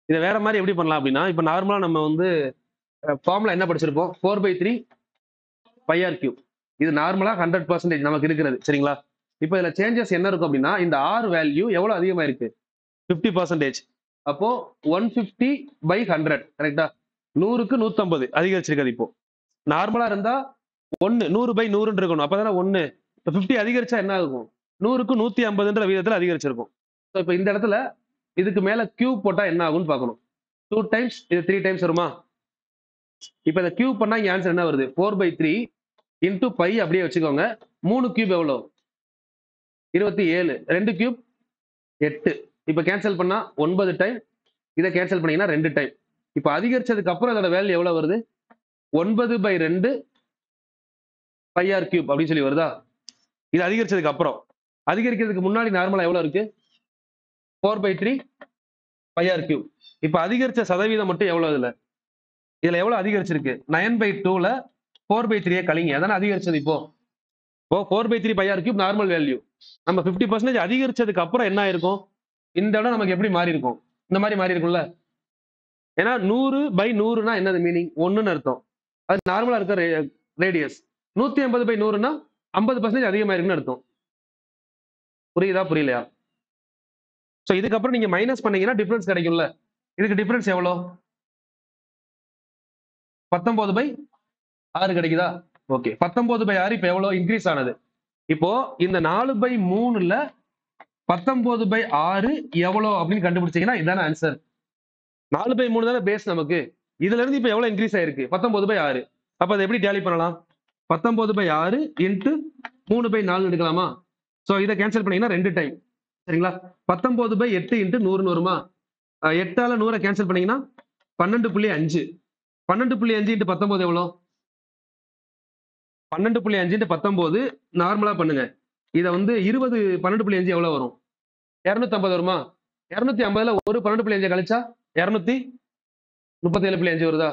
இதை வேற மாதிரி எப்படி பண்ணலாம் அப்படின்னா, இப்ப நார்மலா நம்ம வந்து ஃபார்முலா என்ன படிச்சிருப்போம்? 4/3 πr3. இது நார்மலா 100% நமக்கு இருக்கிறது. சரிங்களா? இப்ப இதுல சேஞ்சஸ் என்ன இருக்கும் அப்படின்னா, இந்த R வேல்யூ எவ்வளவு அதிகமா இருக்கு? 50%. அப்போ 150/100 கரெக்டா? 100க்கு 150 அதிகரிச்சிருக்காது இப்போ. நார்மலா இருந்தா 100/100 இருக்கணும். அப்பதானே 1. இப்ப 50 அதிகரிச்சா என்ன ஆகும்? 100க்கு 150ன்ற விகிதத்துல அதிகரிச்சிருக்கும். இப்ப இந்த இடத்துல இதுக்கு மேல கியூப் போட்டா என்ன ஆகும்னு பார்க்கணும். 2 டைம்ஸ் இது 3 டைம்ஸ் வருமா? இப்ப இதை கியூப் பண்ணா இங்க ஆன்சர் என்ன வருது? 4/3 இன்டு பை அப்படியே வச்சுக்கோங்க. 3 கியூப் எவ்வளவு? 27. 2 கியூப் 8. இப்ப கேன்சல் பண்ணா 9 டைம். இதை கேன்சல் பண்ணீங்கன்னா 2 டைம். இப்ப அதிகரிச்சதுக்கு அப்புறம் அதோட வேல்யூ எவ்வளவு வருது? 9/2 πr கியூப் அப்படின்னு சொல்லி வருதா? இது அதிகரிச்சதுக்கு அப்புறம். அதிகரிக்கிறதுக்கு முன்னாடி நார்மலா எவ்வளவு இருக்கு? 4/3 πr கியூப். இப்ப அதிகரிச்ச சதவீதம் மட்டும் எவ்வளவு இதுல? இதுல எவ்வளவு அதிகரிச்சிருக்கு? 9/2ல 4/3 கழிங்க. அதானே அதிகரிச்சது இப்போ. 4/3 πr கியூப் நார்மல் வேல்யூ. நம்ம 50% அதிகரிச்சதுக்கு அப்புறம் என்ன ஆயிருக்கும்? இந்த இடம் நமக்கு எப்படி மாறி இருக்கும்? இந்த மாதிரி மாறி இருக்கும்ல. ஏன்னா 100/100னா என்னது மீனிங்? 1ன்னு அர்த்தம். அது நார்மலா இருக்க ரேடியஸ். 150/100னா 50% அதிகமா இருக்குன்னு அர்த்தம். புரியுதா புரியலையா? சோ இதுக்கப்புறம் நீங்க மைனஸ் பண்ணீங்கன்னா டிஃபரன்ஸ் கிடைக்கும்ல. இதுக்கு டிஃபரன்ஸ் எவ்வளோ? 19/6 கிடைக்குதா? ஓகே. 19/6 இப்ப எவ்வளவு இன்க்ரீஸ் ஆனது? இப்போ இந்த 4/3ல 19/6 எவ்வளவு அப்படின்னு கண்டுபிடிச்சீங்கன்னா இதான ஆன்சர். 4/3 தானே பேஸ் நமக்கு. இதுல இருந்து இப்ப எவ்வளவு இன்க்ரீஸ் ஆயிருக்கு? 19/6. அப்ப அதை எப்படி டேலி பண்ணலாம்? 19/6 இன்டு 3/4 எடுக்கலாமா? சோ இதை கேன்சல் பண்ணீங்கன்னா 2 டைம். சரிங்களா? 19/8 இன்டு 100 வருமா? 8ஆல 100 கேன்சல் பண்ணீங்கன்னா 12.5. 12.5 இன்டு 19 எவ்வளோ? 12.5 இன்டு 19 நார்மலா பண்ணுங்க. இத வந்து 20 12.5 எவ்வளவு வரும்? 250 வருமா? 250ல ஒரு 12.5 கழிச்சா 237.5 வருதா?